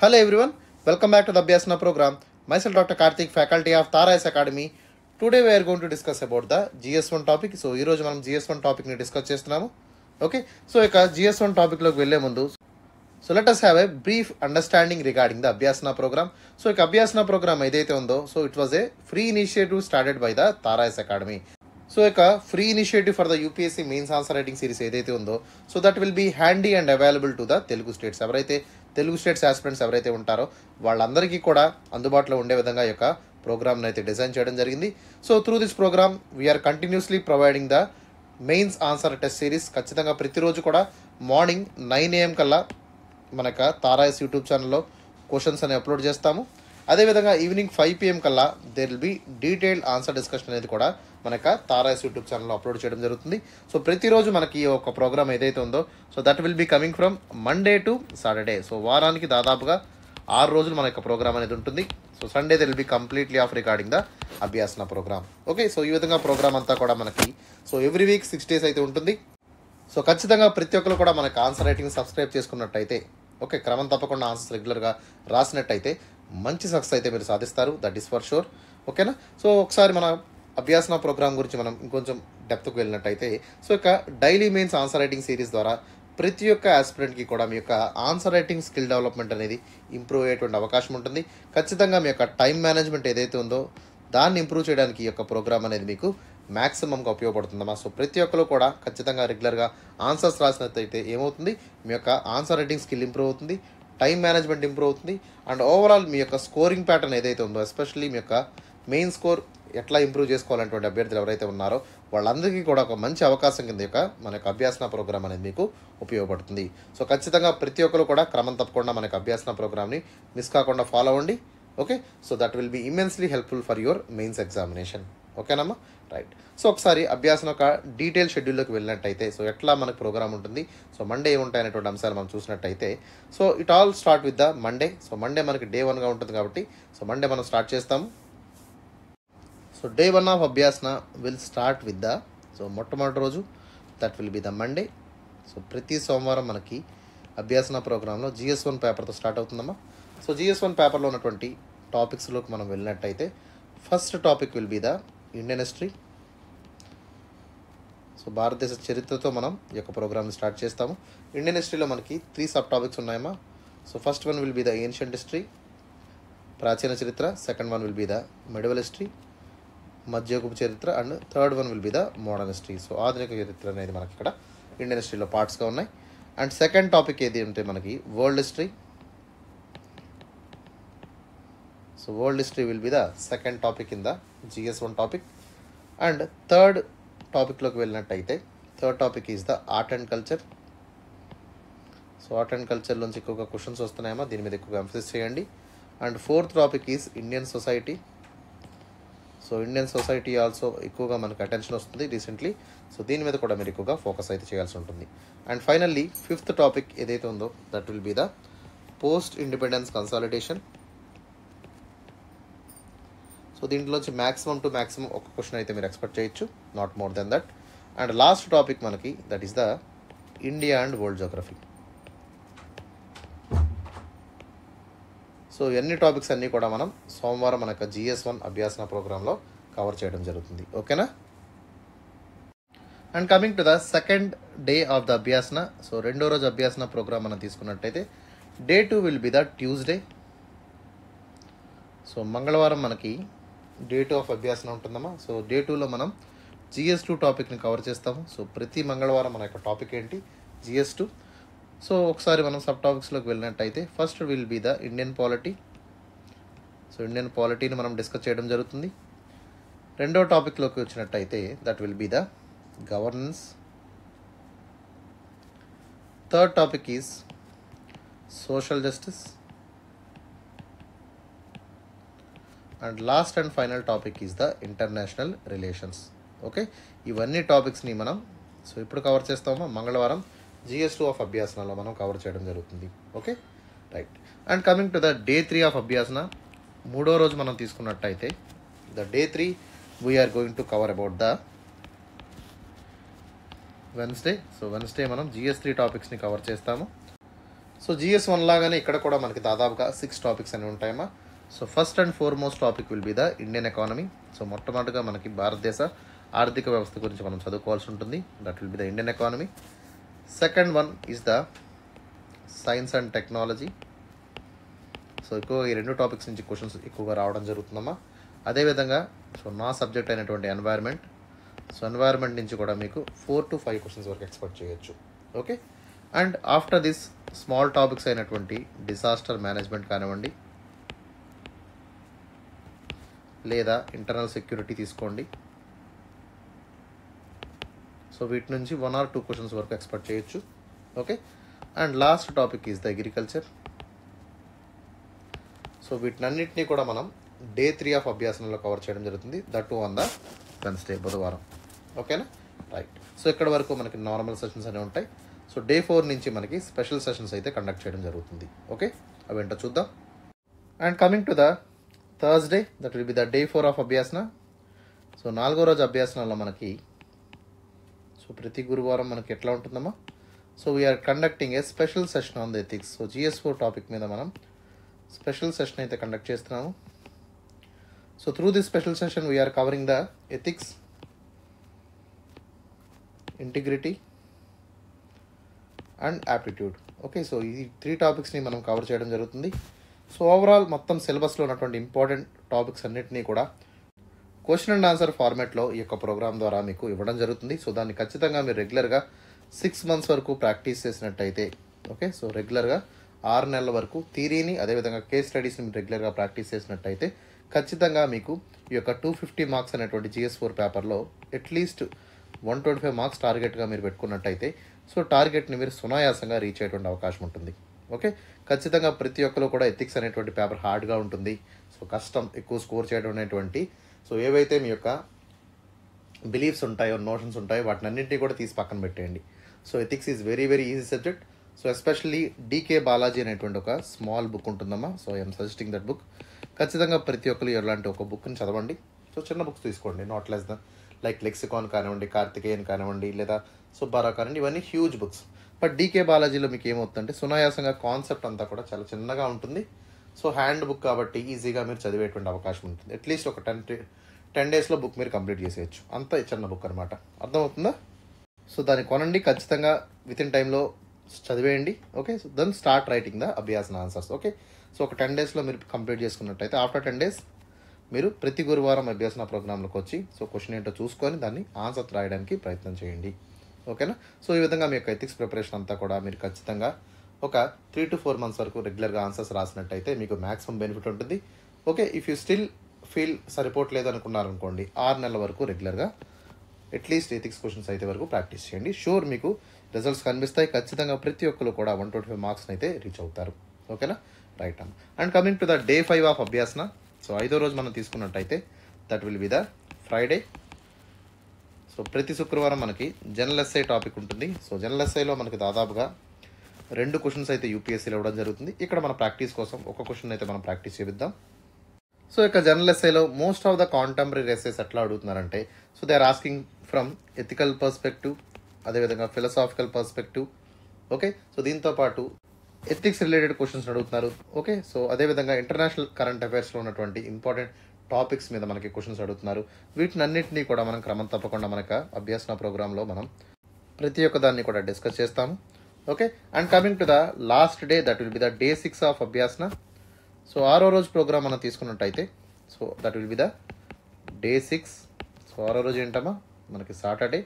Hello everyone, welcome back to the Abhyasana program. Myself Dr. Karthik, faculty of Tarais Academy. Today we are going to discuss about the GS1 topic. So ఈ రోజు మనం GS1 topic ని discuss చేస్తున్నాము. Okay, so ఇక GS1 topic లోకి వెళ్లే ముందు so let us have a brief understanding regarding the Abhyasana program. So ఇక Abhyasana program ఏదైతే ఉందో so it was a free initiative started by the తారాయస్ అకాడమీ. సో ఇక free initiative for the UPSC mains answer writing series ఏదైతే ఉందో so that will be handy and available to the Telugu states. ఎవరైతే Telugu states aspirants ఎవరైతే ఉంటారో వాళ్ళందరికీ కూడా అందుబాటులో ఉండే విధంగా ఈ యొక్క ప్రోగ్రామ్ని అయితే డిజైన్ చేయడం జరిగింది. So through this program we are continuously providing the mains answer test series. ఖచ్చితంగా ప్రతిరోజు కూడా మార్నింగ్ 9 AM కల్లా మన యొక్క తారాయస్ యూట్యూబ్ ఛానల్లో క్వశ్చన్స్ అనేవి అప్లోడ్ చేస్తాము. అదేవిధంగా ఈవినింగ్ 5 PM కల్లా there will be detailed answer discussion అనేది కూడా మన యొక్క తారాయస్ యూట్యూబ్ ఛానల్లో అప్లోడ్ చేయడం జరుగుతుంది. సో ప్రతిరోజు మనకి ఈ ఒక ప్రోగ్రామ్ ఏదైతే ఉందో so that will be coming from Monday to Saturday. So వారానికి దాదాపుగా 6 రోజులు మన యొక్క ప్రోగ్రామ్ అనేది ఉంటుంది. So Sunday there will be completely off recording the Abhyasana program. Okay, so ఈ విధంగా ప్రోగ్రామ్ అంతా కూడా మనకి సో ఎవ్రీ వీక్ 6 days అయితే ఉంటుంది. సో ఖచ్చితంగా ప్రతి ఒక్కరు కూడా మనకు ఆన్సర్ రైటింగ్ సబ్స్క్రైబ్ చేసుకున్నట్టయితే ఓకే క్రమం తప్పకుండా ఆన్సర్స్ రెగ్యులర్గా రాసినట్టయితే మంచి సక్సెస్ అయితే మీరు సాధిస్తారు. That is for sure. ఓకేనా, సో ఒకసారి మన అభ్యాసన ప్రోగ్రామ్ గురించి మనం ఇంకొంచెం డెప్త్కి వెళ్ళినట్టయితే సో ఇక daily mains answer writing series ద్వారా ప్రతి ఒక్క ఆస్పిరెంట్కి కూడా మీ యొక్క ఆన్సర్ రైటింగ్ స్కిల్ డెవలప్మెంట్ అనేది ఇంప్రూవ్ అయ్యేటువంటి అవకాశం ఉంటుంది. ఖచ్చితంగా మీ యొక్క టైం మేనేజ్మెంట్ ఏదైతే ఉందో దాన్ని ఇంప్రూవ్ చేయడానికి ఈ యొక్క ప్రోగ్రామ్ అనేది మీకు మ్యాక్సిమంగా ఉపయోగపడుతుందమ్మా. సో ప్రతి ఒక్కరు కూడా ఖచ్చితంగా రెగ్యులర్గా ఆన్సర్స్ రాసినట్టయితే ఏమవుతుంది, మీ యొక్క ఆన్సర్ రైటింగ్ స్కిల్ ఇంప్రూవ్ అవుతుంది, టైం మేనేజ్మెంట్ ఇంప్రూవ్ అవుతుంది, అండ్ ఓవరాల్ మీ యొక్క స్కోరింగ్ ప్యాటర్న్ ఏదైతే ఉందో ఎస్పెషల్లీ మీ యొక్క మెయిన్ స్కోర్ ఎట్లా ఇంప్రూవ్ చేసుకోవాలనేటువంటి అభ్యర్థులు ఎవరైతే ఉన్నారో వాళ్ళందరికీ కూడా ఒక మంచి అవకాశం కింద యొక్క మన యొక్క అభ్యాసన ప్రోగ్రామ్ అనేది మీకు ఉపయోగపడుతుంది. సో ఖచ్చితంగా ప్రతి ఒక్కరు కూడా క్రమం తప్పకుండా మన యొక్క అభ్యాసన ప్రోగ్రామ్ని మిస్ కాకుండా ఫాలో అవ్వండి. Okay, so that will be immensely helpful for your mains examination. ఓకేనమ్మా, రైట్. సో ఒకసారి అభ్యాసన ఒక డీటెయిల్ షెడ్యూల్లోకి వెళ్ళినట్టయితే సో ఎట్లా మనకు ప్రోగ్రామ్ ఉంటుంది, సో మండే ఏముంటాయనేటువంటి అంశాలు మనం చూసినట్టయితే so it all start with the Monday. So Monday మనకి Day 1గా ఉంటుంది కాబట్టి సో మండే మనం స్టార్ట్ చేస్తాము. So Day 1 of Abhyasana will start with the so మొట్టమొదటి రోజు that will be the Monday. So ప్రతి సోమవారం మనకి అభ్యాసన ప్రోగ్రాంలో GS1 పేపర్తో స్టార్ట్ అవుతుందమ్మా. సో GS1 పేపర్లో ఉన్నటువంటి టాపిక్స్లోకి మనం వెళ్ళినట్టయితే first topic will be the Indian history. So భారతదేశ చరిత్రతో మనం ఈ యొక్క ప్రోగ్రామ్ని స్టార్ట్ చేస్తాము. ఇండియన్ హిస్టరీలో మనకి 3 సబ్ టాపిక్స్ ఉన్నాయమ్మా. So first one will be the ancient history, ప్రాచీన చరిత్ర. Second one will be the medieval history, మధ్యయుగపు చరిత్ర. And third one will be the modern history. So ఆధునిక చరిత్ర అనేది మనకి ఇక్కడ ఇండియన్ హిస్టరీలో పార్ట్స్గా ఉన్నాయి. అండ్ సెకండ్ టాపిక్ ఏది అంటే మనకి world history. So world history will be the second topic in the GS1 టాపిక్. అండ్ థర్డ్ టాపిక్లోకి వెళ్ళినట్టయితే third topic is the art and culture. So art and కల్చర్లోంచి ఎక్కువగా క్వశ్చన్స్ వస్తున్నాయమ్మా, దీని మీద ఎక్కువగా ఎంఫసిస్ చేయండి. And fourth topic is Indian society. So Indian society also ఎక్కువగా మనకు అటెన్షన్ వస్తుంది రీసెంట్లీ. సో దీని మీద కూడా మీరు ఎక్కువగా ఫోకస్ అయితే చేయాల్సి ఉంటుంది. అండ్ ఫైనల్లీ ఫిఫ్త్ టాపిక్ ఏదైతే ఉందో that will be the post independence consolidation. So దీంట్లోంచి మ్యాక్సిమం టు మ్యాక్సిమం ఒక క్వశ్చన్ అయితే మీరు ఎక్స్పెక్ట్ చేయొచ్చు, not more than that. And last topic మనకి that is the India and world geography. So ఇవన్నీ topics అన్నీ కూడా మనం సోమవారం మన యొక్క GS1 అభ్యాసన ప్రోగ్రాంలో కవర్ చేయడం జరుగుతుంది. ఓకేనా, and coming to the second day of the Abhyasana. So రెండో రోజు అభ్యాసన ప్రోగ్రామ్ మనం తీసుకున్నట్టయితే Day 2 will be the Tuesday. So మంగళవారం మనకి Day 2 ఆఫ్ అభ్యాసన ఉంటుందమ్మా. సో Day 2లో మనం GS2 టాపిక్ని కవర్ చేస్తాము. సో ప్రతి మంగళవారం మన యొక్క టాపిక్ ఏంటి, GS2. సో ఒకసారి మనం సబ్ టాపిక్స్లోకి వెళ్ళినట్టయితే first will be the Indian polity. So Indian పాలిటీని మనం డిస్కస్ చేయడం జరుగుతుంది. రెండో టాపిక్లోకి వచ్చినట్టయితే that will be the governance. Third topic is social justice. And last and final topic is the international relations. Okay, ఇవన్నీ టాపిక్స్ని మనం సో ఇప్పుడు కవర్ చేస్తామో మంగళవారం GS2 ఆఫ్ అభ్యాసనలో మనం కవర్ చేయడం జరుగుతుంది. Okay, right. And coming to the Day 3 of Abhyasana మూడో రోజు మనం తీసుకున్నట్టయితే the Day 3 we're going to cover about the Wednesday. So Wednesday మనం GS3 టాపిక్స్ని కవర్ చేస్తాము. సో GS1 లాగానే ఇక్కడ కూడా మనకి దాదాపుగా 6 టాపిక్స్ అనేవి ఉంటాయమ్మా. So first and foremost topic will be the Indian economy. So మొట్టమొదటిగా మనకి భారతదేశ ఆర్థిక వ్యవస్థ గురించి మనం చదువుకోవాల్సి ఉంటుంది. That will be the Indian economy. Second one is the science and technology. So ఎక్కువ ఈ రెండు టాపిక్స్ నుంచి క్వశ్చన్స్ ఎక్కువగా రావడం జరుగుతుందమ్మా. అదేవిధంగా సో నా సబ్జెక్ట్ అయినటువంటి ఎన్వైర్న్మెంట్. సో ఎన్వైర్న్మెంట్ నుంచి కూడా మీకు 4 to 5 క్వశ్చన్స్ వరకు ఎక్స్పెక్ట్ చేయొచ్చు. Okay, and after this small topics అయినటువంటి డిజాస్టర్ మేనేజ్మెంట్ కానివ్వండి, లేదా ఇంటర్నల్ సెక్యూరిటీ తీసుకోండి. సో వీటి నుంచి 1 or 2 క్వశ్చన్స్ వరకు ఎక్స్పెక్ట్ చేయొచ్చు. Okay, and last topic is the agriculture. So వీటినన్నింటినీ కూడా మనం Day 3 ఆఫ్ అభ్యాసంలో కవర్ చేయడం జరుగుతుంది. That too on the Wednesday, బుధవారం. ఓకేనా, రైట్. సో ఇక్కడ వరకు మనకి నార్మల్ సెషన్స్ అనేవి ఉంటాయి. సో Day 4 నుంచి మనకి స్పెషల్ సెషన్స్ అయితే కండక్ట్ చేయడం జరుగుతుంది. ఓకే, అవి ఏంటో చూద్దాం. And coming to the Thursday, that will be the Day 4 of Abhyasana. So 4వ రోజు అభ్యాసనంలో మనకి సో ప్రతి గురువారం మనకి ఎట్లా ఉంటుందమ్మా. So we are conducting a special session on the ethics. So GS4 topic మీద మనం స్పెషల్ సెషన్ అయితే కండక్ట్ చేస్తున్నాము. So through this special session we are covering the ethics, integrity and aptitude. Okay, so ఈ 3 టాపిక్స్ని మనం కవర్ చేయడం జరుగుతుంది. సో ఓవరాల్ మొత్తం సిలబస్లో ఉన్నటువంటి ఇంపార్టెంట్ టాపిక్స్ అన్నిటినీ కూడా క్వశ్చన్ అండ్ ఆన్సర్ ఫార్మాట్లో ఈ యొక్క ప్రోగ్రామ్ ద్వారా మీకు ఇవ్వడం జరుగుతుంది. సో దాన్ని ఖచ్చితంగా మీరు రెగ్యులర్గా 6 months వరకు ప్రాక్టీస్ చేసినట్టయితే, ఓకే, సో రెగ్యులర్గా 6 నెలల వరకు థియరీని అదేవిధంగా కేస్ స్టడీస్ని మీరు రెగ్యులర్గా ప్రాక్టీస్ చేసినట్టయితే ఖచ్చితంగా మీకు ఈ యొక్క 250 మార్క్స్ అనేటువంటి GS4 పేపర్లో అట్లీస్ట్ 125 మార్క్స్ టార్గెట్గా మీరు పెట్టుకున్నట్టయితే సో టార్గెట్ని మీరు సునాయాసంగా రీచ్ అయ్యేటువంటి అవకాశం ఉంటుంది. ఓకే, ఖచ్చితంగా ప్రతి ఒక్కరు కూడా ఎథిక్స్ అనేటువంటి పేపర్ హార్డ్గా ఉంటుంది. సో కష్టం, ఎక్కువ స్కోర్ చేయడం అనేటువంటి సో ఏవైతే మీ యొక్క బిలీఫ్స్ ఉంటాయో, నోషన్స్ ఉంటాయో వాటిని అన్నింటినీ కూడా తీసి పక్కన పెట్టేయండి. So ethics is very very easy subject. So especially DK Balaji అనేటువంటి ఒక స్మాల్ బుక్ ఉంటుందమ్మా. So I'm suggesting that book. ఖచ్చితంగా ప్రతి ఒక్కరు ఇలాంటి ఒక బుక్ని చదవండి. సో చిన్న బుక్స్ తీసుకోండి, not less than like lexicon కానివ్వండి, కార్తికేయన్ కానివ్వండి, లేదా సుబ్బారావు కానివ్వండి, ఇవన్నీ హ్యూజ్ బుక్స్. బట్ DK బాలాజీలో మీకు ఏమవుతుందంటే సునాయాసంగా కాన్సెప్ట్ అంతా కూడా చాలా చిన్నగా ఉంటుంది. సో హ్యాండ్ బుక్ కాబట్టి ఈజీగా మీరు చదివేటువంటి అవకాశం ఉంటుంది. అట్లీస్ట్ ఒక 10 డేస్లో బుక్ మీరు కంప్లీట్ చేసేయచ్చు. అంత చిన్న బుక్ అనమాట. అర్థమవుతుందా? సో దాన్ని కొనండి, ఖచ్చితంగా విత్ ఇన్ టైంలో చదివేయండి. Okay, so then start writing the Abhyasana answers. Okay, so ఒక 10 డేస్లో మీరు కంప్లీట్ చేసుకున్నట్టయితే ఆఫ్టర్ 10 days మీరు ప్రతి గురువారం అభ్యాసన ప్రోగ్రాంలోకి వచ్చి సో క్వశ్చన్ ఏంటో చూసుకొని దాన్ని ఆన్సర్ రాయడానికి ప్రయత్నం చేయండి. ఓకేనా? సో ఈ విధంగా మీ యొక్క ఎథిక్స్ ప్రిపరేషన్ అంతా కూడా మీరు ఖచ్చితంగా ఒక 3 to 4 months వరకు రెగ్యులర్గా ఆన్సర్స్ రాసినట్టయితే మీకు మ్యాక్సిమం బెనిఫిట్ ఉంటుంది. Okay, if you still feel సరిపోవట్లేదు అనుకున్నారనుకోండి, 6 నెలల వరకు రెగ్యులర్గా అట్లీస్ట్ ఎథిక్స్ క్వశ్చన్స్ అయితే వరకు ప్రాక్టీస్ చేయండి. షూర్ మీకు రిజల్ట్స్ కనిపిస్తాయి. ఖచ్చితంగా ప్రతి ఒక్కరు కూడా 125 మార్క్స్ అయితే రీచ్ అవుతారు. ఓకేనా, రైట్ అమ్మ. And coming to the Day 5 of Abhyasana. So 5వ రోజు మనం తీసుకున్నట్టయితే that will be the Friday. So ప్రతి శుక్రవారం మనకి జనరల్ ఎస్ఐ టాపిక్ ఉంటుంది. సో జనరల్ ఎస్ఐలో మనకి దాదాపుగా 2 క్వశ్చన్స్ అయితే UPSCలో ఇవ్వడం జరుగుతుంది. ఇక్కడ మన ప్రాక్టీస్ కోసం ఒక క్వశ్చన్ అయితే మనం ప్రాక్టీస్ చేద్దాం. సో ఇక జనరల్ ఎస్ఐలో most of the contemporary essays ఎట్లా అడుగుతున్నారంటే so they are asking from ethical perspective, అదేవిధంగా ఫిలసాఫికల్ పర్స్పెక్టివ్. ఓకే, సో దీంతో పాటు ఎథిక్స్ రిలేటెడ్ క్వశ్చన్స్ అడుగుతున్నారు. ఓకే, సో అదేవిధంగా ఇంటర్నేషనల్ కరెంట్ అఫైర్స్లో ఉన్నటువంటి ఇంపార్టెంట్ టాపిక్స్ మీద మనకి క్వశ్చన్స్ అడుగుతున్నారు. వీటినన్నింటినీ కూడా మనం క్రమం తప్పకుండా మనకు అభ్యాసన ప్రోగ్రాంలో మనం ప్రతి ఒక్క దాన్ని కూడా డిస్కస్ చేస్తాము. Okay, and coming to the last day that will be the Day 6 of Abhyasana. So 6వ రోజు ప్రోగ్రామ్ మనం తీసుకున్నట్టయితే so that will be the Day 6. సో 6వ రోజు ఏంటమ్మా మనకి సాటర్డే.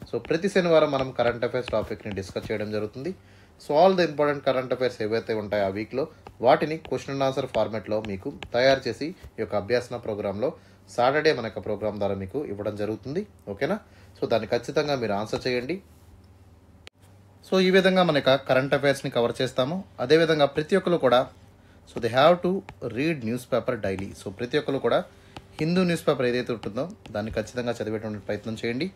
సో ప్రతి శనివారం మనం కరెంట్ అఫైర్స్ టాపిక్ని డిస్కస్ చేయడం జరుగుతుంది. So all the important current affairs ఏవైతే ఉంటాయో ఆ వీక్లో వాటిని క్వశ్చన్ అండ్ ఆన్సర్ ఫార్మాట్లో మీకు తయారు చేసి ఈ యొక్క అభ్యాసన ప్రోగ్రాంలో సాటర్డే మన యొక్క ప్రోగ్రామ్ ద్వారా మీకు ఇవ్వడం జరుగుతుంది. ఓకేనా, సో దాన్ని ఖచ్చితంగా మీరు ఆన్సర్ చేయండి. సో ఈ విధంగా మన యొక్క కరెంట్ అఫైర్స్ని కవర్ చేస్తాము. అదేవిధంగా ప్రతి ఒక్కరు కూడా so they have to read news paper daily. So ప్రతి ఒక్కరు కూడా హిందూ న్యూస్ పేపర్ ఏదైతే ఉంటుందో దాన్ని ఖచ్చితంగా చదివేటువంటి ప్రయత్నం చేయండి.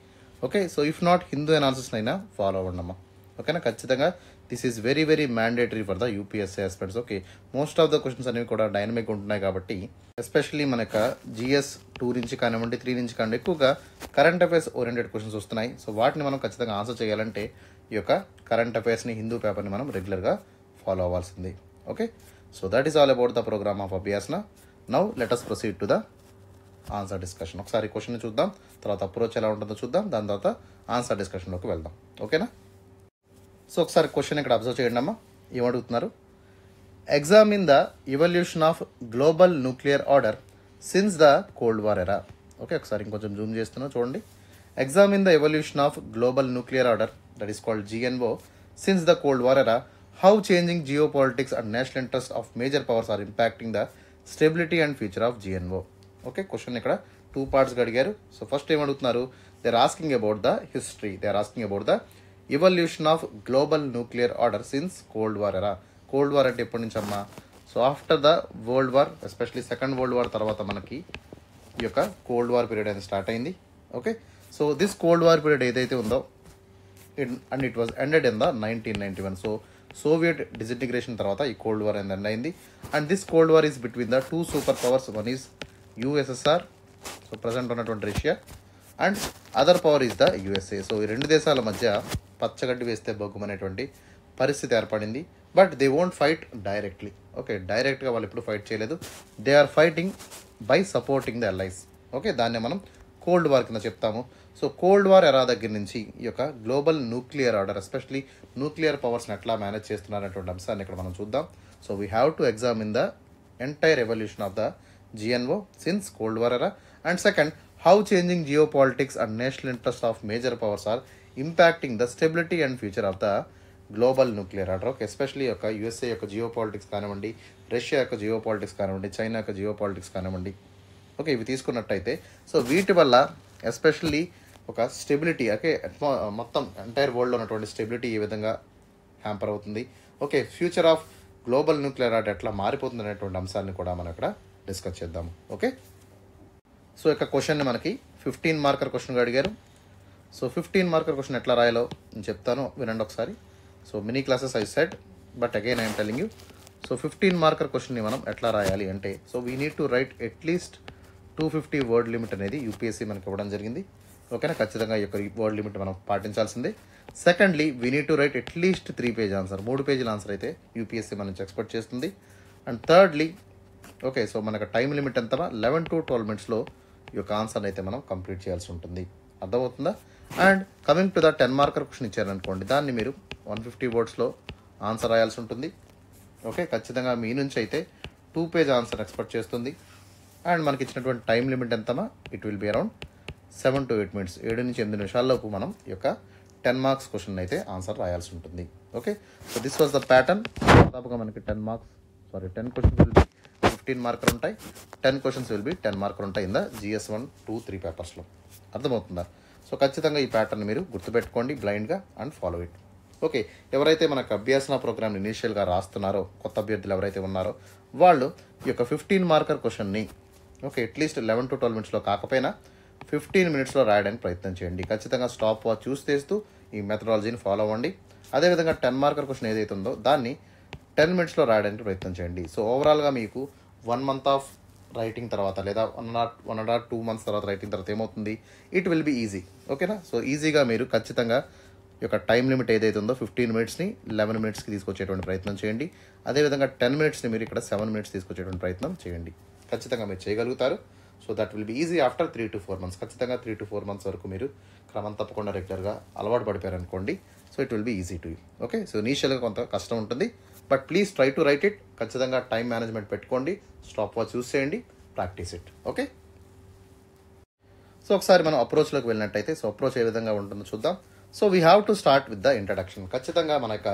Okay, so if not Hindu analysis అయినా ఫాలో అవ్వండి అమ్మా. ఓకేనా, ఖచ్చితంగా this is very very mandatory for the UPSC aspects. Okay, most of the questions అనేవి కూడా డైనమిక్ ఉంటున్నాయి కాబట్టి ఎస్పెషల్లీ మన యొక్క GS2 నుంచి కానివ్వండి 3 నుంచి కానివ్వండి ఎక్కువగా కరెంట్ అఫైర్స్ ఓరియంటెడ్ క్వశ్చన్స్ వస్తున్నాయి. సో వాటిని మనం ఖచ్చితంగా ఆన్సర్ చేయాలంటే ఈ యొక్క కరెంట్ అఫైర్స్ని హిందూ పేపర్ని మనం రెగ్యులర్గా ఫాలో అవ్వాల్సింది. Okay, so that is all about the program of Abhyasana. Now let us proceed to the answer discussion. ఒకసారి క్వశ్చన్ చూద్దాం, తర్వాత అప్రోచ్ ఎలా ఉంటుందో చూద్దాం, దాని తర్వాత ఆన్సర్ డిస్కషన్లోకి వెళ్దాం. ఓకేనా? సో ఒకసారి క్వశ్చన్ ఇక్కడ అబ్జర్వ్ చేయండి అమ్మా. ఏమడుగుతున్నారు? Examine the evolution of global nuclear order since the cold war era. Okay, ఒకసారి ఇంకొంచెం జూమ్ చేస్తున్నాం చూడండి. Examine the evolution of global nuclear order, that is called GNO, since the cold war era, how changing geopolitics and national interest of major powers are impacting the stability and future of GNO. Okay, question ఇక్కడ 2 పార్ట్స్గా అడిగారు. So first ఏమడుగుతున్నారు? They are asking about the history, they are asking about the evolution of global nuclear order since cold war era. Cold war అంటే ఎప్పటి నుంచి అమ్మా? So after the world war, especially second world war తర్వాత మనకి ఈ యొక్క cold war period అనేది start అయింది. Okay, so this cold war period ఏదైతే ఉందో and it was ended in the 1991. So Soviet disintegration తర్వాత ఈ కోల్డ్ వార్ అనేది ఎండ్ అయింది. And this cold war is between the 2 super powers. One is USSR, so present ఉన్నటువంటి Russia, and other power is the USA. So ఈ 2 దేశాల మధ్య పచ్చగడ్డి వేస్తే బొగ్గుమనేటువంటి పరిస్థితి ఏర్పడింది. But they won't fight directly. Okay, డైరెక్ట్గా వాళ్ళు ఎప్పుడు ఫైట్ చేయలేదు. They are fighting by supporting the allies. Okay, దాన్ని మనం కోల్డ్ వార్ కింద చెప్తాము. సో కోల్డ్ వార్ ఎరా దగ్గర నుంచి ఈ యొక్క global nuclear order, especially nuclear పవర్స్ని ఎట్లా మేనేజ్ చేస్తున్నారనేటువంటి అంశాన్ని ఇక్కడ మనం చూద్దాం. So we have to examine the entire evolution of the GNO since cold war era. And second, how changing geopolitics and national interest of major powers are impacting the stability and future of the global nuclear order. Okay, especially యొక్క USA యొక్క geo politics కానివ్వండి, Russia యొక్క geo politics కానివ్వండి, China యొక్క geo politics కానివ్వండి. Okay, ఇవి తీసుకున్నట్టయితే so వీటి వల్ల ఎస్పెషల్లీ ఒక స్టెబిలిటీ, ఓకే, మొత్తం ఎంటైర్ వరల్డ్లో ఉన్నటువంటి స్టెబిలిటీ ఏ విధంగా హ్యాంపర్ అవుతుంది, okay, future of global nuclear order ఎట్లా మారిపోతుంది అనేటువంటి అంశాన్ని కూడా మనం ఇక్కడ డిస్కస్ చేద్దాము. ఓకే, సో ఇక క్వశ్చన్ని మనకి 15 మార్కర్ క్వశ్చన్గా అడిగారు. సో 15 మార్కర్ క్వశ్చన్ ఎట్లా రాయాలో నేను చెప్తాను, వినండి ఒకసారి. So mini classes I said, but again I'm telling you. So 15 marker క్వశ్చన్ని మనం ఎట్లా రాయాలి అంటే, so we need to write at least 250 word limit అనేది UPSC మనకి ఇవ్వడం జరిగింది. ఓకేనా? ఖచ్చితంగా ఈ యొక్క వర్డ్ లిమిట్ మనం పాటించాల్సిందే. Secondly, we need to write at least 3 page answer, 3 పేజీల ఆన్సర్ అయితే UPSC మన నుంచి ఎక్స్పెక్ట్ చేస్తుంది. అండ్ థర్డ్లీ, ఓకే, సో మనకు టైం లిమిట్ ఎంత? 11 to 12 మినిట్స్లో ఈ యొక్క ఆన్సర్ని అయితే మనం కంప్లీట్ చేయాల్సి ఉంటుంది. అర్థమవుతుందా? And coming to the 10 marker question ఇచ్చారనుకోండి, దాన్ని మీరు 150 వర్డ్స్లో ఆన్సర్ రాయాల్సి ఉంటుంది. ఓకే, ఖచ్చితంగా మీ నుంచి అయితే 2 పేజ్ ఆన్సర్ ఎక్స్పెక్ట్ చేస్తుంది. అండ్ మనకి ఇచ్చినటువంటి టైం లిమిట్ ఎంతమా? It will be around 7 to 8 minutes, 7 నుంచి 8 నిమిషాల్లోపు మనం ఈ యొక్క 10 మార్క్స్ క్వశ్చన్ అయితే ఆన్సర్ రాయాల్సి ఉంటుంది. Okay, so this was the pattern. దాదాపుగా మనకి 10 క్వశ్చన్స్ విల్ బి 15 మార్కర్ ఉంటాయి, 10 క్వశ్చన్స్ విల్ బి 10 మార్కర్ ఉంటాయి ఇన్ ద GS1, 2, 3 పేపర్స్లో. అర్థమవుతుందా? సో ఖచ్చితంగా ఈ ప్యాటర్న్ మీరు గుర్తుపెట్టుకోండి బ్లైండ్గా అండ్ ఫాలో ఇట్. ఓకే, ఎవరైతే మనకు అభ్యాసన ప్రోగ్రామ్ని ఇనీషియల్గా రాస్తున్నారో, కొత్త అభ్యర్థులు ఎవరైతే ఉన్నారో వాళ్ళు ఈ యొక్క 15 మార్కర్ క్వశ్చన్ని ఓకే అట్లీస్ట్ 11 to 12 మినిట్స్లో కాకపోయినా 15 మినిట్స్లో రాయడానికి ప్రయత్నం చేయండి. ఖచ్చితంగా స్టాప్ వాచ్ యూస్ చేస్తూ ఈ మెథడాలజీని ఫాలో అవ్వండి. అదేవిధంగా 10 మార్కర్ క్వశ్చన్ ఏదైతే ఉందో దాన్ని 10 మినిట్స్లో రాయడానికి ప్రయత్నం చేయండి. సో ఓవరాల్గా మీకు 1 మంత్ ఆఫ్ రైటింగ్ తర్వాత లేదా 1 or 2 months తర్వాత రైటింగ్ తర్వాత ఏమవుతుంది? It will be easy. ఓకేనా? సో ఈజీగా మీరు ఖచ్చితంగా ఈ యొక్క టైం లిమిట్ ఏదైతే ఉందో 15 మినిట్స్ని 11 మినిట్స్కి తీసుకొచ్చేటువంటి ప్రయత్నం చేయండి. అదేవిధంగా 10 మినిట్స్ని మీరు ఇక్కడ 7 మినిట్స్ తీసుకొచ్చేటువంటి ప్రయత్నం చేయండి. ఖచ్చితంగా మీరు చేయగలుగుతారు. So that will be easy after 3 to 4 months. ఖచ్చితంగా 3 to 4 months వరకు మీరు క్రమం తప్పకుండా రెగ్యులర్గా అలవాటు పడిపోయారు అనుకోండి. So it will be easy to you. Okay, so ఇనీషియల్గా కొంత కష్టం ఉంటుంది, but please try to right it. ఖచ్చితంగా టైం మేనేజ్మెంట్ పెట్టుకోండి, స్టాప్ వాచ్ యూస్ చేయండి, ప్రాక్టీస్ ఇట్. ఓకే, సో ఒకసారి మనం అప్రోచ్లోకి వెళ్ళినట్టయితే సో అప్రోచ్ ఏ విధంగా ఉంటుందో చూద్దాం. So we have to start with the introduction. ఖచ్చితంగా మన యొక్క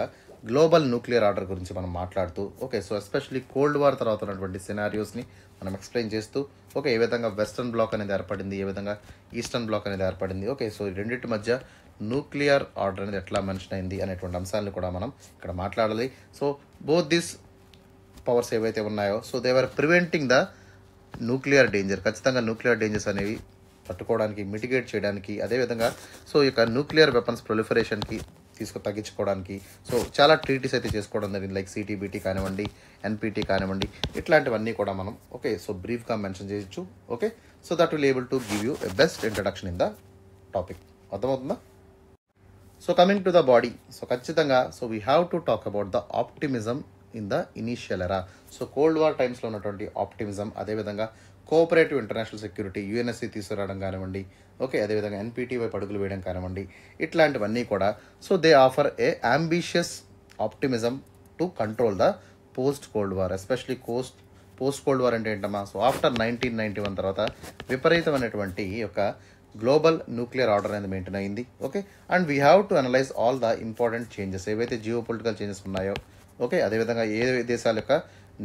గ్లోబల్ న్యూక్లియర్ ఆర్డర్ గురించి మనం మాట్లాడుతూ okay, so especially cold war తర్వాత ఉన్నటువంటి సినారియోస్ని మనం ఎక్స్ప్లెయిన్ చేస్తూ ఓకే ఏ విధంగా వెస్టర్న్ బ్లాక్ అనేది ఏర్పడింది, ఏ విధంగా ఈస్టర్న్ బ్లాక్ అనేది ఏర్పడింది, ఓకే సో ఈ రెండింటి మధ్య న్యూక్లియర్ ఆర్డర్ అనేది ఎట్లా మెన్షన్ అయింది అనేటువంటి అంశాలను కూడా మనం ఇక్కడ మాట్లాడాలి. సో బోత్ దిస్ పవర్స్ ఏవైతే ఉన్నాయో so they are preventing the nuclear danger. ఖచ్చితంగా న్యూక్లియర్ డేంజర్స్ అనేవి పట్టుకోవడానికి, మిటిగేట్ చేయడానికి, అదేవిధంగా సో ఈ యొక్క న్యూక్లియర్ వెపన్స్ ప్రొలిఫరేషన్కి తగ్గించుకోవడానికి సో చాలా ట్రీటీస్ అయితే చేసుకోవడం జరిగింది. లైక్ CTBT కానివ్వండి, NPT కానివ్వండి, ఇట్లాంటివన్నీ కూడా మనం ఓకే సో బ్రీఫ్గా మెన్షన్ చేయొచ్చు. Okay, so that will able to give you a best introduction in the topic. అర్థమవుతుందా? So coming to the body, so ఖచ్చితంగా so we have to talk about the optimism in the initial era. So cold war టైమ్స్లో ఉన్నటువంటి optimism, అదేవిధంగా cooperative international security UNSC తీసుకురావడం కానివ్వండి, okay, అదేవిధంగా NPT వైపు అడుగులు వేయడం కానివ్వండి, ఇట్లాంటివన్నీ కూడా so they offer A ambitious optimism to control the post cold war, especially post cold war అంటే ఏంటమ్మా, సో ఆఫ్టర్ 1991 తర్వాత విపరీతమైనటువంటి యొక్క గ్లోబల్ న్యూక్లియర్ ఆర్డర్ అనేది మెయింటైన్ అయింది. Okay, and we have to analyse all the important changes, ఏవైతే geo political changes ఉన్నాయో, okay, అదేవిధంగా ఏ దేశాల యొక్క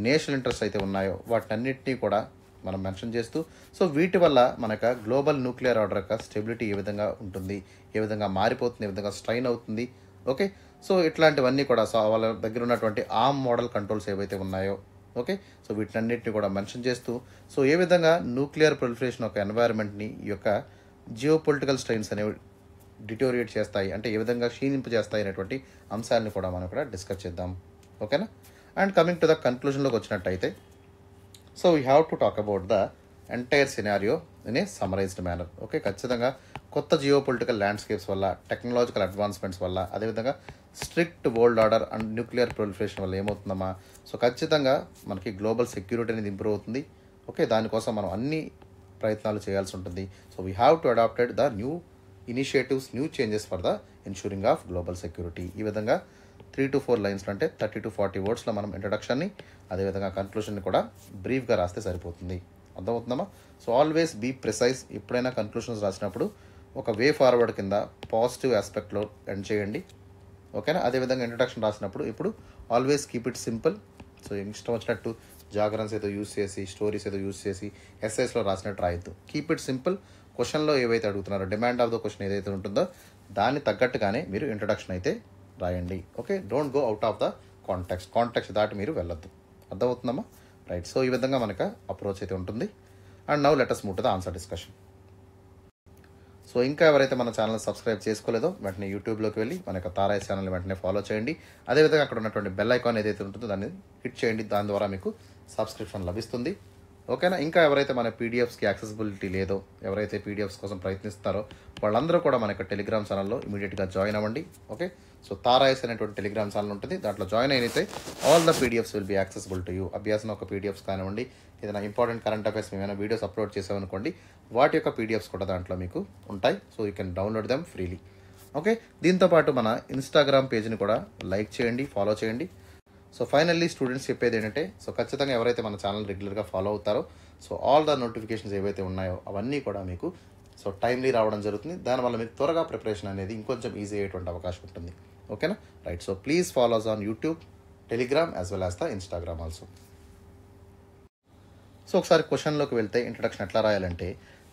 నేషనల్ ఇంట్రెస్ట్ అయితే ఉన్నాయో వాటన్నిటినీ కూడా మనం మెన్షన్ చేస్తూ, సో వీటి వల్ల మనకు గ్లోబల్ న్యూక్లియర్ ఆర్డర్ యొక్క స్టెబిలిటీ ఏ విధంగా ఉంటుంది, ఏ విధంగా మారిపోతుంది, ఏ విధంగా స్ట్రైన్ అవుతుంది. ఓకే, సో ఇట్లాంటివన్నీ కూడా సో వాళ్ళ దగ్గర ఉన్నటువంటి ఆర్మ్ మోడల్ కంట్రోల్స్ ఏవైతే ఉన్నాయో, ఓకే, సో వీటన్నిటిని కూడా మెన్షన్ చేస్తూ, సో ఏ విధంగా న్యూక్లియర్ ప్రొలిఫరేషన్ ఒక ఎన్వైరన్మెంట్ని ఈ యొక్క జియో పొలిటికల్ స్ట్రెయిన్స్ అనేవి డిటోరియేట్ చేస్తాయి, అంటే ఏ విధంగా క్షీణింపు చేస్తాయి అనేటువంటి అంశాలను కూడా మనం ఇక్కడ డిస్కస్ చేద్దాం. ఓకేనా, అండ్ కమింగ్ టు ద కన్క్లూజన్లోకి వచ్చినట్టయితే, so we have to talk about the entire scenario in a summarised manner. Okay, ఖచ్చితంగా కొత్త జియో పొలిటికల్ ల్యాండ్స్కేప్స్ వల్ల, టెక్నాలజికల్ అడ్వాన్స్మెంట్స్ వల్ల, అదేవిధంగా strict world order and nuclear proliferation వల్ల ఏమవుతుందమ్మా, సో ఖచ్చితంగా మనకి గ్లోబల్ సెక్యూరిటీ అనేది ఇంప్రూవ్ అవుతుంది. ఓకే, దానికోసం మనం అన్ని ప్రయత్నాలు చేయాల్సి ఉంటుంది. So we have to adapted the new initiatives, new changes for the insuring of global security. ఈ విధంగా 3 to 4 లైన్స్లో అంటే 30 to 40 వర్డ్స్లో మనం ఇంట్రడక్షన్ని, అదేవిధంగా కన్క్లూషన్ని కూడా బ్రీఫ్గా రాస్తే సరిపోతుంది. అర్థమవుతుందమ్మా? So always be precise. ఎప్పుడైనా కన్క్లూషన్స్ రాసినప్పుడు ఒక వే ఫార్వర్డ్ కింద పాజిటివ్ ఆస్పెక్ట్లో ఎండ్ చేయండి. ఓకేనా, అదేవిధంగా ఇంట్రడక్షన్ రాసినప్పుడు ఇప్పుడు always keep it simple. So ఇష్టం వచ్చినట్టు జాగరన్స్ ఏదో యూస్ చేసి, స్టోరీస్ ఏదో యూస్ చేసి ఎస్ఐస్లో రాసినట్టు రాయొద్దు. Keep it simple. క్వశ్చన్లో ఏవైతే అడుగుతున్నారో, డిమాండ్ ఆఫ్ ద క్వశ్చన్ ఏదైతే ఉంటుందో దాన్ని తగ్గట్టుగానే మీరు ఇంట్రడక్షన్ అయితే రాయండి. Okay, don't go out of the context దాటి మీరు వెళ్ళొద్దు. అర్థమవుతుందమ్మా? రైట్, సో ఈ విధంగా మనకు అప్రోచ్ అయితే ఉంటుంది. And now let us move to the answer discussion. So ఇంకా ఎవరైతే మన ఛానల్ సబ్స్క్రైబ్ చేసుకోలేదో వెంటనే యూట్యూబ్లోకి వెళ్ళి మన యొక్క తారాయి ఛానల్ని వెంటనే ఫాలో చేయండి. అదేవిధంగా అక్కడ ఉన్నటువంటి బెల్ ఐకాన్ ఏదైతే ఉంటుందో దాన్ని హిట్ చేయండి. దాని ద్వారా మీకు సబ్స్క్రిప్షన్ లభిస్తుంది. ఓకేనా, ఇంకా ఎవరైతే మన పీడిఎఫ్స్కి యాక్సెసిబిలిటీ లేదో, ఎవరైతే పీడిఎఫ్స్ కోసం ప్రయత్నిస్తారో వాళ్ళందరూ కూడా మన యొక్క టెలిగ్రామ్ ఛానల్లో ఇమీడియట్గా జాయిన్ అవ్వండి. ఓకే, సో తారాయస్ అనేటువంటి టెలిగ్రామ్ ఛానల్ ఉంటుంది. దాంట్లో జాయిన్ అయితే all the PDFs will be accessible to you. అభ్యాసం ఒక పీడిఎఫ్స్ కానివ్వండి, ఏదైనా ఇంపార్టెంట్ కరెంట్ అఫైర్స్ ఏమైనా వీడియోస్ అప్లోడ్ చేసామనుకోండి, వాటి యొక్క పీడిఎఫ్స్ కూడా దాంట్లో మీకు ఉంటాయి. So you can download them freely. Okay, దీంతోపాటు మన ఇన్స్టాగ్రామ్ పేజ్ని కూడా లైక్ చేయండి, ఫాలో చేయండి. సో ఫైనల్లీ స్టూడెంట్స్ చెప్పేది ఏంటంటే, సో ఖచ్చితంగా ఎవరైతే మన ఛానల్ రెగ్యులర్గా ఫాలో అవుతారో, సో ఆల్ ద నోటిఫికేషన్స్ ఏవైతే ఉన్నాయో అవన్నీ కూడా మీకు సో టైమ్లీ రావడం జరుగుతుంది. దానివల్ల మీకు త్వరగా ప్రిపరేషన్ అనేది ఇంకొంచెం ఈజీ అయ్యేటువంటి అవకాశం ఉంటుంది. ఓకేనా, right. So please follows on YouTube, Telegram as well as the Instagram also. So ఒకసారి క్వశ్చన్లోకి వెళ్తే ఇంట్రడక్షన్ ఎట్లా రాయాలంటే,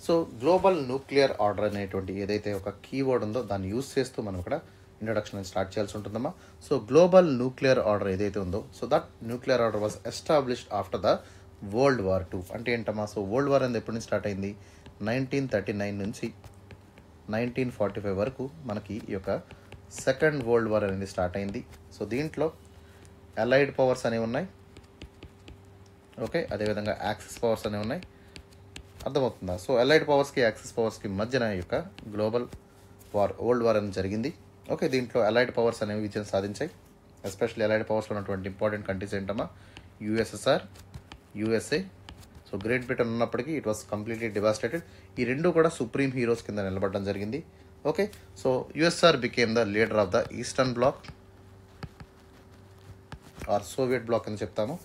సో గ్లోబల్ న్యూక్లియర్ ఆర్డర్ అనేటువంటి ఏదైతే ఒక కీవర్డ్ ఉందో దాన్ని యూజ్ చేస్తూ మనం ఇక్కడ ఇంట్రడక్షన్ స్టార్ట్ చేయాల్సి ఉంటుందమ్మా. సో గ్లోబల్ న్యూక్లియర్ ఆర్డర్ ఏదైతే ఉందో, so that nuclear order was established after the world war 2. అంటే ఏంటమ్మా, సో వరల్డ్ వార్ అనేది ఎప్పటి నుంచి స్టార్ట్ అయింది? 1939 నుంచి 1945 వరకు మనకి ఈ యొక్క సెకండ్ వరల్డ్ వార్ అనేది స్టార్ట్ అయింది. సో దీంట్లో అలైడ్ పవర్స్ అనేవి ఉన్నాయి. ఓకే, అదేవిధంగా యాక్సిస్ పవర్స్ అనేవి ఉన్నాయి. అర్థమవుతుందా? సో అలైడ్ పవర్స్కి, యాక్సిస్ పవర్స్కి మధ్యన ఈ యొక్క గ్లోబల్ వార్, వరల్డ్ వార్ అనేది జరిగింది. ఓకే, దీంట్లో అలైడ్ పవర్స్ అనేవి విజయం సాధించాయి. ఎస్పెషల్లీ అలైడ్ పవర్స్లో ఉన్నటువంటి ఇంపార్టెంట్ కంట్రీస్ ఏంటమ్మా, USSR, USA. So great Britain ఉన్నప్పటికీ ఇట్ వాస్ కంప్లీట్లీ డివాస్టేటెడ్. ఈ రెండు కూడా సుప్రీం హీరోస్ కింద నిలబడడం జరిగింది. Okay, so USSR became the leader of the eastern bloc or Soviet bloc అని చెప్తాము.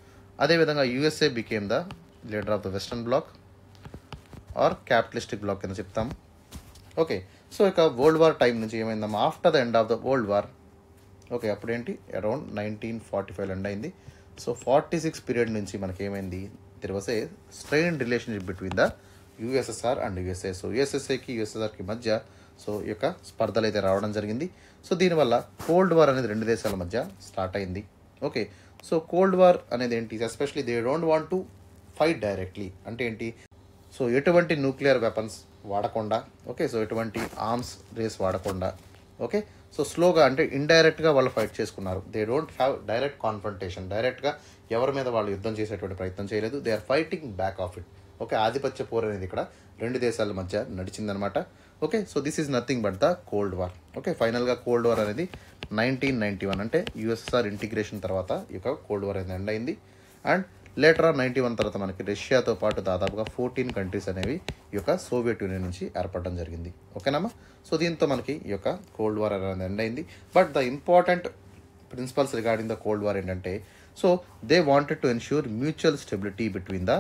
అదేవిధంగా USA became the leader of the western bloc or capitalistic bloc అని చెప్తాము. ఓకే, సో ఇక వరల్డ్ వార్ టైం నుంచి ఏమైందమ్మా, after the end of the world war, okay, అప్పుడేంటి around 1945 end అయింది. సో 46 పీరియడ్ నుంచి మనకి ఏమైంది, there was a strained relationship between the USSR and USA. So యుఎస్ఎస్ఏకి యుఎస్ఎస్ఆర్కి మధ్య సో ఈ యొక్క స్పర్ధలు అయితే రావడం జరిగింది. సో దీనివల్ల కోల్డ్ వార్ అనేది రెండు దేశాల మధ్య స్టార్ట్ అయింది. ఓకే, సో కోల్డ్ వార్ అనేది ఏంటి, especially they don't want to fight directly. అంటే ఏంటి, సో ఎటువంటి న్యూక్లియర్ వెపన్స్ వాడకుండా, ఓకే, సో ఎటువంటి ఆర్మ్స్ రేస్ వాడకుండా, ఓకే, సో స్లోగా అంటే ఇండైరెక్ట్గా వాళ్ళు ఫైట్ చేసుకున్నారు. They don't have direct confrontation. డైరెక్ట్గా ఎవరి మీద వాళ్ళు యుద్ధం చేసేటువంటి ప్రయత్నం చేయలేదు. They are fighting back of it. Okay, ఆధిపత్య పోరు అనేది ఇక్కడ రెండు దేశాల మధ్య నడిచిందనమాట. Okay, so this is nothing but the cold war. Okay, ఫైనల్గా కోల్డ్ వార్ అనేది 1991 అంటే యుఎస్ఎస్ఆర్ ఇంటిగ్రేషన్ తర్వాత ఈ యొక్క కోల్డ్ వార్ అనేది ఎండ్ అయింది. అండ్ లేటర్ ఆన్ 91 తర్వాత మనకి రష్యాతో పాటు దాదాపుగా 14 కంట్రీస్ అనేవి ఈ యొక్క సోవియట్ యూనియన్ నుంచి ఏర్పడడం జరిగింది. ఓకేనమ్మా, సో దీంతో మనకి ఈ యొక్క కోల్డ్ వార్ అనేది ఎండ్ అయింది. But the important principles regarding the cold war ఏంటంటే, so they wanted to ensure mutual stability between the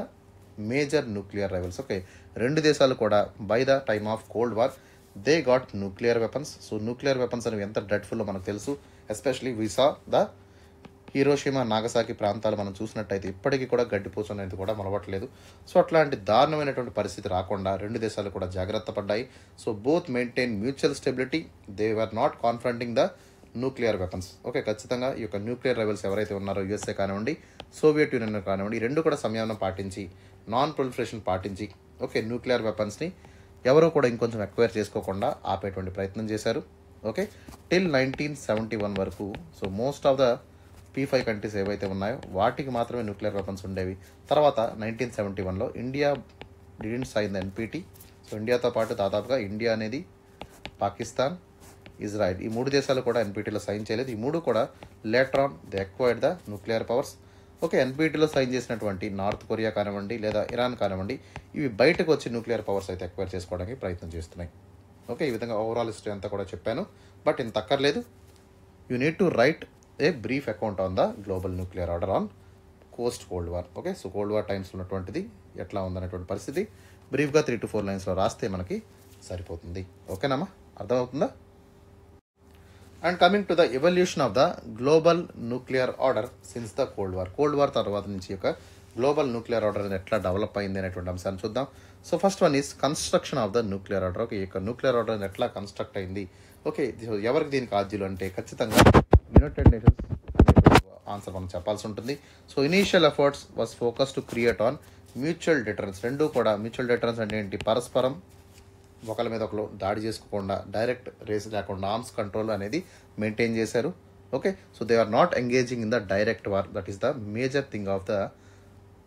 major nuclear rivals. Okay, రెండు దేశాలు కూడా by the time of cold war they got nuclear weapons. So nuclear weapons అనేవి ఎంత డ్రెడ్ఫుల్లో మనకు తెలుసు. Especially we saw the Hiroshima Nagasaki ప్రాంతాలు మనం చూసినట్టయితే ఇప్పటికీ కూడా గడ్డిపోచు అనేది కూడా మొలవట్లేదు. సో అట్లాంటి దారుణమైనటువంటి పరిస్థితి రాకుండా రెండు దేశాలు కూడా జాగ్రత్త పడ్డాయి. So both maintain mutual stability, they were not confronting the nuclear weapons. Okay, ఖచ్చితంగా ఈ యొక్క న్యూక్లియర్ రైవల్స్ ఎవరైతే ఉన్నారో యుఎస్ఏ కానివ్వండి, సోవియట్ యూనియన్ కానివ్వండి, రెండు కూడా సంయమనం పాటించి, నాన్ ప్రొలిఫరేషన్ పాటించి, ఓకే, న్యూక్లియర్ వెపన్స్ని ఎవరూ కూడా ఇంకొంచెం ఎక్వైర్ చేసుకోకుండా ఆపేటువంటి ప్రయత్నం చేశారు. ఓకే, టిల్ 1971 వరకు so most of the P5 countries ఏవైతే ఉన్నాయో వాటికి మాత్రమే న్యూక్లియర్ వెపన్స్ ఉండేవి. తర్వాత 1971లో India didn't sign the NPT. So ఇండియాతో పాటు దాదాపుగా ఇండియా అనేది, పాకిస్తాన్, ఇజ్రాయెల్, ఈ మూడు దేశాలు కూడా ఎన్పిటీలో సైన్ చేయలేదు. ఈ మూడు కూడా later on they acquired the nuclear powers. Okay, ఎన్పిటీలో సైన్ చేసినటువంటి నార్త్ కొరియా కానివ్వండి లేదా ఇరాన్ కానివ్వండి, ఇవి బయటకు వచ్చి న్యూక్లియర్ పవర్స్ అయితే అక్వైర్ చేసుకోవడానికి ప్రయత్నం చేస్తున్నాయి. ఓకే, ఈ విధంగా ఓవరాల్ హిస్టరీ అంతా కూడా చెప్పాను. బట్ ఇంత అక్కర్లేదు. You need to right a brief account on the global nuclear order on post cold war. Okay, so cold war times ఉన్నటువంటిది ఎట్లా ఉందనేటువంటి పరిస్థితి బ్రీఫ్గా 3 to 4 లైన్స్లో రాస్తే మనకి సరిపోతుంది. ఓకేనమ్మా, అర్థమవుతుందా? And coming to the evolution of the global nuclear order since the cold war. Cold war తర్వాత నుంచి యొక్క గ్లోబల్ న్యూక్లియర్ ఆర్డర్ అనేది ఎట్లా డెవలప్ అయింది అనేటువంటి అంశాన్ని చూద్దాం. So first one is construction of the nuclear order. Okay, ఈ యొక్క న్యూక్లియర్ ఆర్డర్ అనేది ఎట్లా కన్స్ట్రక్ట్ అయింది. ఓకే, ఎవరికి దీనికి ఆద్యులు అంటే ఖచ్చితంగా యునైటెడ్ నేషన్స్ ఆన్సర్ మనం చెప్పాల్సి ఉంటుంది. So initial efforts was focus to create on mutual deterrence. రెండు కూడా మ్యూచువల్ డిటరెన్స్ అంటే ఏంటి, పరస్పరం ఒకరి మీద ఒకరు దాడి చేసుకోకుండా, డైరెక్ట్ రేస్ లేకుండా ఆర్మ్స్ కంట్రోల్ అనేది మెయింటైన్ చేశారు. Okay, so they are not engaging in the direct war. That is the major thing of the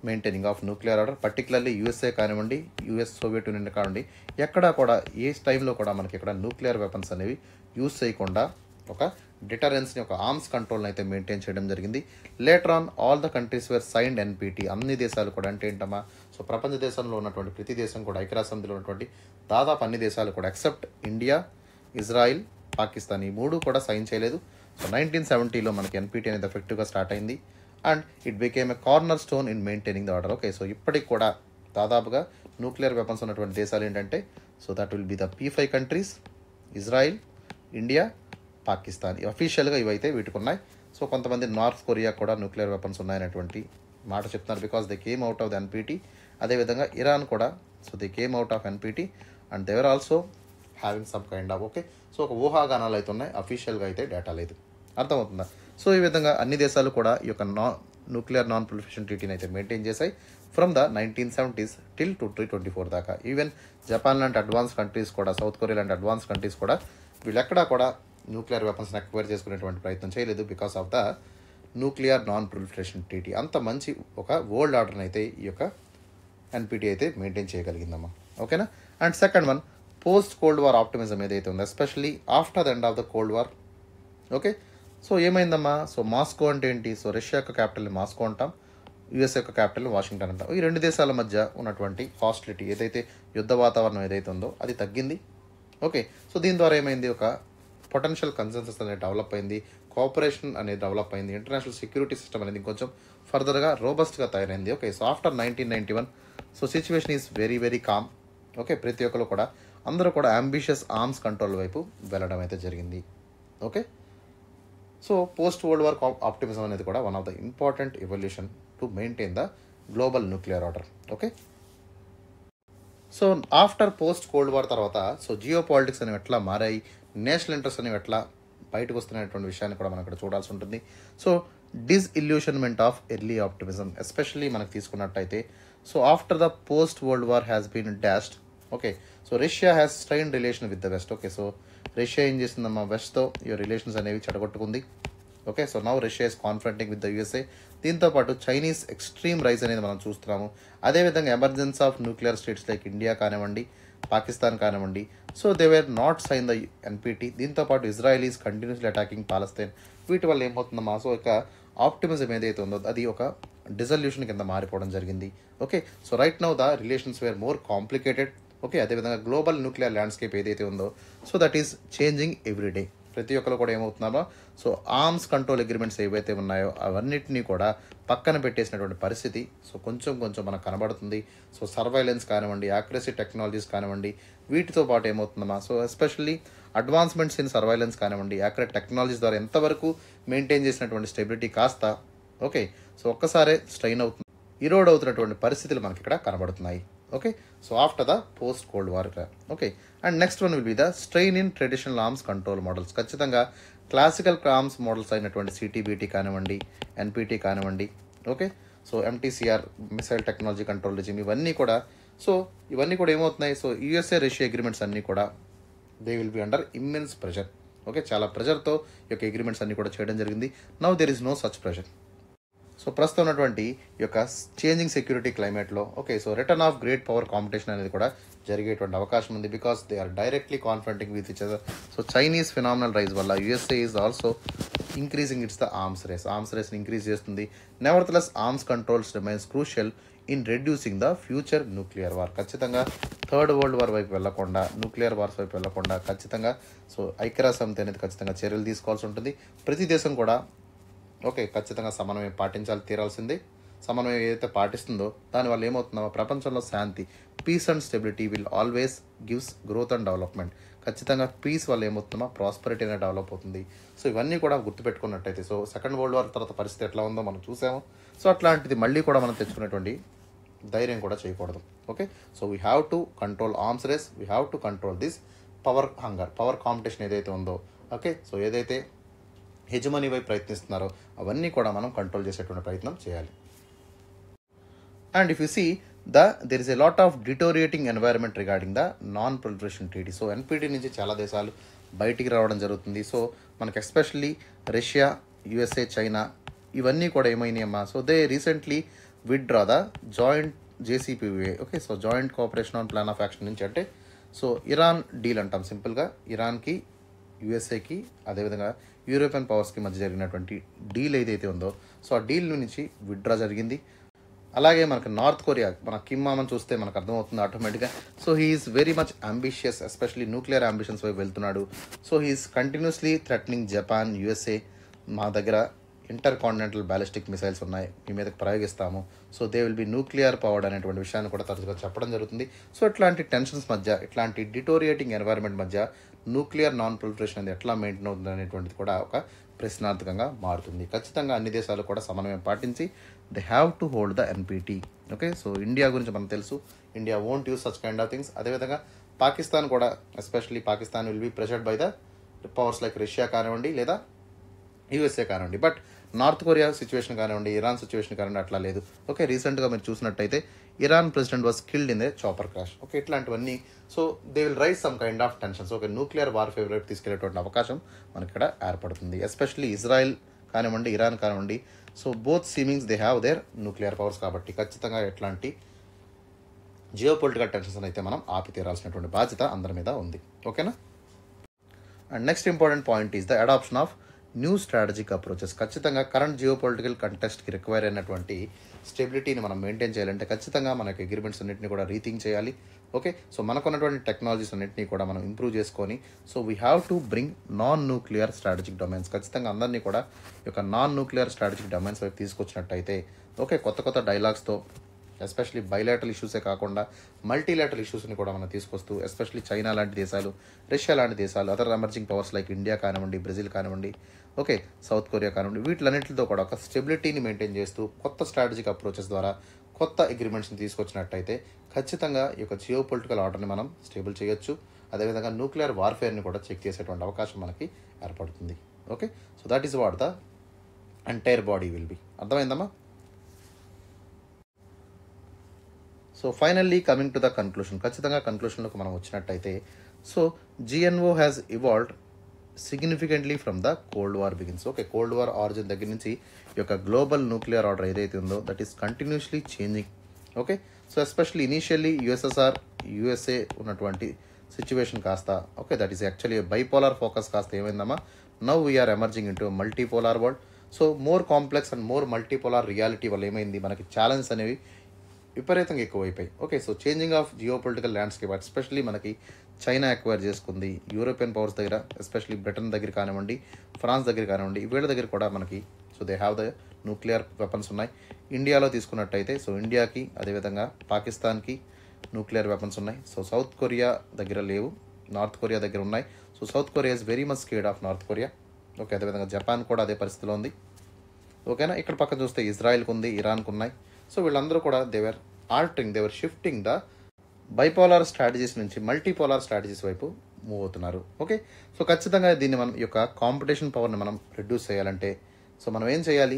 maintaining of nuclear order. Particularly USA కానివ్వండి, యూఎస్ సోవియట్ యూనియన్ కానివ్వండి, ఎక్కడా కూడా ఏ టైంలో కూడా మనకి ఇక్కడ న్యూక్లియర్ వెపన్స్ అనేవి యూజ్ చేయకుండా ఒక డిటరెన్స్ని, ఒక ఆర్మ్స్ కంట్రోల్ని అయితే మెయింటైన్ చేయడం జరిగింది. Later on all the countries where signed NPT. అన్ని దేశాలు కూడా అంటే ఏంటమ్మా, సో ప్రపంచ దేశంలో ఉన్నటువంటి ప్రతి దేశం కూడా, ఐక్యరాజ్య సమితిలో ఉన్నటువంటి దాదాపు అన్ని దేశాలు కూడా ఎక్సెప్ట్ ఇండియా, ఇజ్రాయిల్, పాకిస్తాన్, ఈ మూడు కూడా సైన్ చేయలేదు. సో 1970లో మనకి ఎన్పిటి అనేది ఎఫెక్టివ్గా స్టార్ట్ అయింది. And it became a cornerstone in maintaining the order. Okay, so ఇప్పటికి కూడా దాదాపుగా న్యూక్లియర్ వెపన్స్ ఉన్నటువంటి దేశాలు ఏంటంటే, so that will be the P5 countries, Israel, India, Pakistan. అఫీషియల్గా ఇవైతే వీటికి ఉన్నాయి. సో కొంతమంది నార్త్ కొరియా కూడా న్యూక్లియర్ వెపన్స్ ఉన్నాయనేటువంటి మాట చెప్తున్నారు, because they came out of the NPT. అదేవిధంగా ఇరాన్ కూడా, so they came out of NPT and they were also having some kind of. Okay, so ఒక ఊహాగానాలు అయితే ఉన్నాయి, అఫీషియల్గా అయితే డేటా లేదు. అర్థమవుతుందా? సో ఈ విధంగా అన్ని దేశాలు కూడా ఈ యొక్క న్యూక్లియర్ నాన్ ప్రొలిఫరేషన్ ట్రీటీని అయితే మెయింటైన్ చేశాయి ఫ్రమ్ ద 1970s టిల్ 2024 దాకా. ఈవెన్ జపాన్ లాంటి అడ్వాన్స్ కంట్రీస్ కూడా, సౌత్ కొరియా లాంటి అడ్వాన్స్ కంట్రీస్ కూడా వీళ్ళెక్కడా కూడా న్యూక్లియర్ వెపన్స్ని అక్వైర్ చేసుకునేటువంటి ప్రయత్నం చేయలేదు, because of the nuclear non proliferation treaty. అంత మంచి ఒక వరల్డ్ ఆర్డర్ని అయితే ఈ యొక్క ఎన్పిటి అయితే మెయింటైన్ చేయగలిగిందమ్మా. ఓకేనా? And second one, post cold war optimism ఏదైతే ఉందో, especially after the end of the cold war. Okay, so ఏమైందమ్మా, సో మాస్కో అంటే ఏంటి, సో రష్యా యొక్క క్యాపిటల్ని మాస్కో అంటాం, యుఎస్ యొక్క క్యాపిటల్ వాషింగ్టన్ అంటాం. ఈ రెండు దేశాల మధ్య ఉన్నటువంటి హాస్టిలిటీ ఏదైతే, యుద్ధ వాతావరణం ఏదైతే ఉందో అది తగ్గింది. ఓకే, సో దీని ద్వారా ఏమైంది, ఒక పొటెన్షియల్ కన్సెన్సస్ అనేది డెవలప్ అయింది, కోఆపరేషన్ అనేది డెవలప్ అయింది, ఇంటర్నేషనల్ సెక్యూరిటీ సిస్టమ్ అనేది కొంచెం ఫర్దర్గా రోబస్ట్గా తయారైంది. Okay, so after 1991 so situation is very very calm. Okay, ప్రతి ఒక్కరు కూడా, అందరూ కూడా అంబిషియస్ ఆర్మ్స్ కంట్రోల్ వైపు వెళ్ళడం అయితే జరిగింది. Okay, so post world war optimism అనేది కూడా one of the important evolution to maintain the global nuclear order. Okay, so after post cold war తర్వాత సో జియో పాలిటిక్స్ అనేవి ఎట్లా మారాయి, నేషనల్ ఇంట్రెస్ట్ అనేవి ఎట్లా బయటకు వస్తున్నటువంటి విషయాన్ని కూడా మనం ఇక్కడ చూడాల్సి ఉంటుంది. So disillusionment of early optimism especially మనకు తీసుకున్నట్టయితే, so after the post world war has been dashed. Okay, so Russia has strain relation with the west. Okay, so Russia ఏం చేసిందమ్మా, వెస్ట్తో ఈ రిలేషన్స్ అనేవి చెడగొట్టుకుంది. Okay, so now Russia is confronting with the USA. దీంతో పాటు Chinese extreme rise అనేది మనం చూస్తున్నాము. అదేవిధంగా emergence of nuclear states like India కానివ్వండి, పాకిస్తాన్ కానివ్వండి, so they wear not sign the NPT. దీంతో పాటు Israel is continuously attacking Palestine. వీటి వల్ల ఏమవుతుందమ్మా, సో ఒక ఆప్టిమిజం ఏదైతే ఉందో అది ఒక డిజల్యూషన్ కింద మారిపోవడం జరిగింది. Okay, so right now the relations were more complicated. Okay, అదేవిధంగా గ్లోబల్ న్యూక్లియర్ ల్యాండ్స్కేప్ ఏదైతే ఉందో so that is changing every day. ప్రతి ఒక్కరు కూడా ఏమవుతున్నారో సో ఆర్మ్స్ కంట్రోల్ అగ్రిమెంట్స్ ఏవైతే ఉన్నాయో అవన్నిటినీ కూడా పక్కన పెట్టేసినటువంటి పరిస్థితి సో కొంచెం కొంచెం మనకు కనబడుతుంది. సో సర్వైలెన్స్ కానివ్వండి, యాక్యురసీ టెక్నాలజీస్ కానివ్వండి, వీటితో పాటు ఏమవుతుందమ్మా, so especially advancements in surveillance కానివ్వండి, యాక్యురేట్ టెక్నాలజీస్ ద్వారా ఎంతవరకు మెయింటైన్ చేసినటువంటి స్టెబిలిటీ కాస్త ఓకే సో ఒక్కసారే స్ట్రైన్ అవుతుంది, ఇరోడ్ అవుతున్నటువంటి పరిస్థితులు మనకి ఇక్కడ కనబడుతున్నాయి. Okay, so after the post cold war. Okay, and next one will be the strain in traditional arms control models. ఖచ్చితంగా క్లాసికల్ ఆర్మ్స్ మోడల్స్ అయినటువంటి సిటీబీటీ కానివ్వండి, ఎన్పిటి కానివ్వండి, okay, so MTCR missile technology control regime, ఇవన్నీ కూడా ఏమవుతున్నాయి, so USA Russia agreements అన్నీ కూడా they will be under immense pressure. Okay, చాలా ప్రెషర్తో ఈ యొక్క అగ్రిమెంట్స్ అన్నీ కూడా చేయడం జరిగింది. Now there is no such pressure. So ప్రస్తుతం ఉన్నటువంటి ఈ యొక్క చేంజింగ్ సెక్యూరిటీ క్లైమేట్లో okay so return of great power competition అనేది కూడా జరిగేటువంటి అవకాశం ఉంది. Because they are directly confronting with each other. So Chinese phenomenal rise వల్ల USA is also increasing its the arms రేస్ని ఇంక్రీజ్ చేస్తుంది. Nevertheless arms controls remains crucial in reducing the future nuclear war. ఖచ్చితంగా third world war వైపు వెళ్లకుండా, nuclear wars వైపు వెళ్లకుండా ఖచ్చితంగా so ఐక్యరాజ్య సమితి అనేది ఖచ్చితంగా చర్యలు తీసుకోవాల్సి ఉంటుంది. ప్రతి దేశం కూడా ఓకే ఖచ్చితంగా సమన్వయం తీరాల్సిందే. సమన్వయం ఏదైతే పాటిస్తుందో దానివల్ల ఏమవుతుందో ప్రపంచంలో శాంతి, peace and stability will always gives growth and development. ఖచ్చితంగా పీస్ వల్ల ఏమవుతుందో ప్రాస్పరిటీ అనేది డెవలప్ అవుతుంది. సో ఇవన్నీ కూడా గుర్తుపెట్టుకున్నట్టయితే సో సెకండ్ వరల్డ్ వార్ తర్వాత పరిస్థితి ఎట్లా ఉందో మనం చూసాము. సో అట్లాంటిది మళ్ళీ కూడా మనం తెచ్చుకునేటువంటి ధైర్యం కూడా చేయకూడదు. Okay, so we have to control arms race, we have to control this power hunger, power competition ఏదైతే ఉందో. ఓకే, సో ఏదైతే హెజమనీ వైపు ప్రయత్నిస్తున్నారో అవన్నీ కూడా మనం కంట్రోల్ చేసేటువంటి ప్రయత్నం చేయాలి. And if you see there is a lot of deteriorating environment regarding the non proliferation treaty. So NPT నుంచి చాలా దేశాలు బయటికి రావడం జరుగుతుంది. సో మనకి ఎస్పెషల్లీ రష్యా, యుఎస్ఏ, చైనా ఇవన్నీ కూడా ఏమైనాయమ్మా, so they recently withdraw the joint JCPOA. Okay, so joint cooperation on plan of action నుంచి, అంటే సో ఇరాన్ డీల్ అంటాం సింపుల్గా. ఇరాన్కి, యుఎస్ఏకి, అదేవిధంగా యూరోపియన్ పవర్స్కి మధ్య జరిగినటువంటి డీల్ ఏదైతే ఉందో సో ఆ డీల్ నుంచి విత్డ్రా జరిగింది. అలాగే మనకు నార్త్ కొరియా, మన కిమ్ మామని చూస్తే మనకు అర్థమవుతుంది ఆటోమేటిక్గా. So he is very much ambitious, especially nuclear ambitions వైపు వెళ్తున్నాడు. So he is continuously threatening Japan, USA, మా దగ్గర ఇంటర్ కాంటినెంటల్ బ్యాలిస్టిక్ మిసైల్స్ ఉన్నాయి, మీ మీదకి ప్రయోగిస్తాము, so they will be nuclear powered అనేటువంటి విషయాన్ని కూడా తరచుగా చెప్పడం జరుగుతుంది. సో ఇట్లాంటి టెన్షన్స్ మధ్య, ఇట్లాంటి డిటోరియేటింగ్ ఎన్వైరన్మెంట్ మధ్య న్యూక్లియర్ నాన్ ప్రొలిఫరేషన్ అనేది ఎట్లా మెయింటైన్ అవుతుంది అనేటువంటిది కూడా ఒక ప్రశ్నార్థకంగా మారుతుంది. ఖచ్చితంగా అన్ని దేశాలు కూడా సమన్వయం పాటించి they have to hold the NPT. Okay, so India గురించి మనకు తెలుసు, India won't use such kind of things. అదేవిధంగా పాకిస్తాన్ కూడా, especially Pakistan will be pressured by the powers like Russia కానివ్వండి లేదా యూఎస్ఏ కానివ్వండి. బట్ నార్త్ కొరియా సిచ్యువేషన్ కానివ్వండి, ఇరాన్ సిచ్యువేషన్ కానివ్వండి అట్లా లేదు. ఓకే, రీసెంట్గా మీరు చూసినట్టయితే Iran president was killed in the chopper crash. Okay, ఇట్లాంటివన్నీ so they will rise some kind of tensions. Okay, nuclear warfare వైపు తీసుకెళ్లేటువంటి అవకాశం మనకి ఇక్కడ ఏర్పడుతుంది. ఎస్పెషల్లీ ఇజ్రాయెల్ కానివ్వండి, ఇరాన్ కానివ్వండి, so both seemingly they have their nuclear powers. కాబట్టి ఖచ్చితంగా ఎట్లాంటి జియో పొలిటికల్ టెన్షన్స్ అయితే మనం ఆపి తీరాల్సినటువంటి బాధ్యత అందరి మీద ఉంది. ఓకేనా. And next important point is the adoption of new strategic approaches. ఖచ్చితంగా కరెంట్ జియో పొలిటికల్ కంటెస్ట్కి రిక్వైర్ అయినటువంటి స్టెబిలిటీని మనం మెయింటైన్ చేయాలంటే ఖచ్చితంగా మనకి అగ్రిమెంట్స్ అన్నింటినీ కూడా రీథింక్ చేయాలి. ఓకే, సో మనకున్నటువంటి టెక్నాలజీస్ అన్నింటినీ కూడా మనం ఇంప్రూవ్ చేసుకొని so we have to bring non nuclear strategic domains. ఖచ్చితంగా అందరినీ కూడా ఈ యొక్క నాన్ న్యూక్లియర్ స్ట్రాటజిక్ డొమైన్స్ వైపు తీసుకొచ్చినట్టయితే ఓకే కొత్త కొత్త డైలాగ్స్తో, ఎస్పెషలీ బైలాటరల్ ఇష్యూసే కాకుండా మల్టీలాటరల్ ఇష్యూస్ని కూడా మనం తీసుకొస్తూ, ఎస్పెషలీ చైనా లాంటి దేశాలు, రష్యా లాంటి దేశాలు, other emerging powers like India కానివ్వండి, బ్రెజిల్ కానివ్వండి, ఓకే సౌత్ కొరియా కానివ్వండి, వీటిలన్నింటితో కూడా ఒక స్టెబిలిటీని మెయింటైన్ చేస్తూ కొత్త స్ట్రాటజిక్ అప్రోచెస్ ద్వారా కొత్త అగ్రిమెంట్స్ని తీసుకొచ్చినట్టయితే ఖచ్చితంగా ఈ యొక్క జియో పొలిటికల్ ఆర్డర్ని మనం స్టేబుల్ చేయొచ్చు. అదేవిధంగా న్యూక్లియర్ వార్ఫేర్ని కూడా చెక్ చేసేటువంటి అవకాశం మనకి ఏర్పడుతుంది. Okay, so that is what the entire body will be. అర్థమైందమ్మా. So finally coming to the conclusion. ఖచ్చితంగా కన్క్లూషన్లోకి మనం వచ్చినట్టయితే so GNO has evolved significantly from the cold war begins. Okay, cold war origin దగ్గర నుంచి ఈ యొక్క గ్లోబల్ న్యూక్లియర్ ఆర్డర్ ఏదైతే ఉందో that is continuously changing. Okay, so especially initially USSR USA ఉన్నటువంటి సిచ్యువేషన్ కాస్త okay that is actually bipolar focus కాస్త ఏమైందమ్మా, now we are emerging into multipolar world. So more complex and more multipolar reality వల్ల ఏమైంది, మనకి challenge అనేవి విపరీతంగా ఎక్కువైపోయి. Okay, so changing of geopolitical landscape especially మనకి చైనా ఎక్వైర్ చేసుకుంది, యూరోపియన్ పవర్స్ దగ్గర ఎస్పెషల్లీ బ్రిటన్ దగ్గర కానివ్వండి, ఫ్రాన్స్ దగ్గర కానివ్వండి, వీళ్ళ దగ్గర కూడా మనకి so they have the nuclear weapons ఉన్నాయి. ఇండియాలో తీసుకున్నట్టయితే సో ఇండియాకి అదేవిధంగా పాకిస్తాన్కి న్యూక్లియర్ వెపన్స్ ఉన్నాయి. సో సౌత్ కొరియా దగ్గర లేవు, నార్త్ కొరియా దగ్గర ఉన్నాయి. So South Korea is very much scared of north Korea. Okay, అదేవిధంగా జపాన్ కూడా అదే పరిస్థితిలో ఉంది. ఓకేనా, ఇక్కడ పక్కన చూస్తే ఇజ్రాయెల్కి ఉంది, ఇరాన్కి ఉన్నాయి. సో వీళ్ళందరూ కూడా దేవర్ షిఫ్టింగ్ ద బైపోలార్ స్ట్రాటజీస్ నుంచి మల్టీపోలార్ స్ట్రాటజీస్ వైపు మూవ్ అవుతున్నారు. ఓకే, సో ఖచ్చితంగా దీన్ని మనం ఈ యొక్క కాంపిటీషన్ పవర్ని మనం రెడ్యూస్ చేయాలంటే సో మనం ఏం చేయాలి,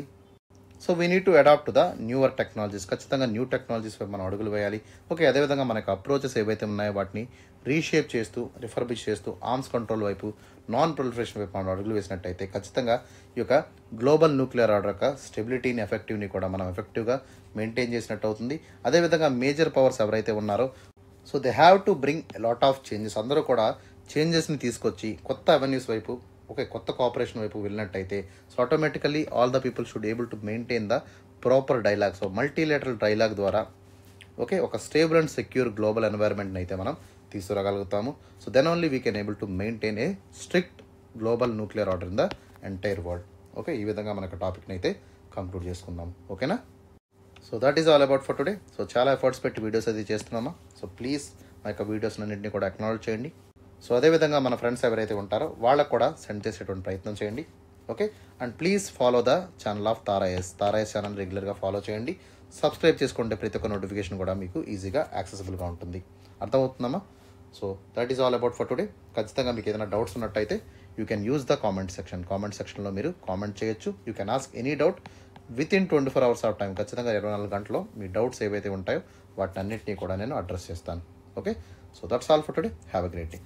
so we need to adapt the newer technologies. ఖచ్చితంగా న్యూ టెక్నాలజీస్ వైపు మనం అడుగులు వేయాలి. ఓకే, అదేవిధంగా మనకు అప్రోచెస్ ఏవైతే ఉన్నాయో వాటిని రీషేప్ చేస్తూ రిఫర్బిష్ చేస్తూ ఆర్మ్స్ కంట్రోల్ వైపు నాన్ ప్రొలిఫరేషన్ వైపు మనం అడుగులు వేసినట్టయితే ఖచ్చితంగా ఈ యొక్క గ్లోబల్ న్యూక్లియర్ ఆర్డర్ యొక్క స్టెబిలిటీని ఎఫెక్టివ్ని కూడా మనం ఎఫెక్టివ్గా మెయింటైన్ చేసినట్టు అవుతుంది. అదేవిధంగా మేజర్ పవర్స్ ఎవరైతే ఉన్నారో so they have to bring lot of changes. అందరూ కూడా చేంజెస్ని తీసుకొచ్చి కొత్త అవెన్యూస్ వైపు ఓకే కొత్త కోఆపరేషన్ వైపు వెళ్ళినట్టయితే so automatically all the people should able to maintain the proper dialogue. So multilateral dialogue ద్వారా ఓకే ఒక స్టేబుల్ అండ్ సెక్యూర్ గ్లోబల్ ఎన్వైర్న్మెంట్ని అయితే మనం తీసుకురాగలుగుతాము. So then only we can able to maintain a strict global nuclear order in the entire world. Okay, ఈ విధంగా మనకు టాపిక్ని అయితే కంక్లూడ్ చేసుకుందాం. ఓకేనా, so that is all about for today. So చాలా ఎఫర్ట్స్ పెట్టి వీడియోస్ అది చేస్తున్నామా, సో ప్లీజ్ మా యొక్క వీడియోస్ అన్నింటినీ కూడా అక్నాలెడ్జ్ చేయండి. సో అదేవిధంగా మన ఫ్రెండ్స్ ఎవరైతే ఉంటారో వాళ్ళకు కూడా సెండ్ చేసేటువంటి ప్రయత్నం చేయండి. Okay, and please follow the channel of తారాయస్ ఛానల్ రెగ్యులర్గా ఫాలో చేయండి. సబ్స్క్రైబ్ చేసుకుంటే ప్రతి ఒక్క నోటిఫికేషన్ కూడా మీకు ఈజీగా యాక్సెసిబుల్గా ఉంటుంది. అర్థమవుతుందమ్మా? So that is all about for today. ఖచ్చితంగా మీకు ఏదైనా డౌట్స్ ఉన్నట్టయితే you can use the comment సెక్షన్లో మీరు కామెంట్ చేయొచ్చు. You can ask any doubt with in 24 hours of time. ఖచ్చితంగా 24 గంటల్లో మీ డౌట్స్ ఏవైతే ఉంటాయో వాటిని అన్నింటినీ కూడా నేను అడ్రస్ చేస్తాను. Okay, so that's all for today. Have a great day.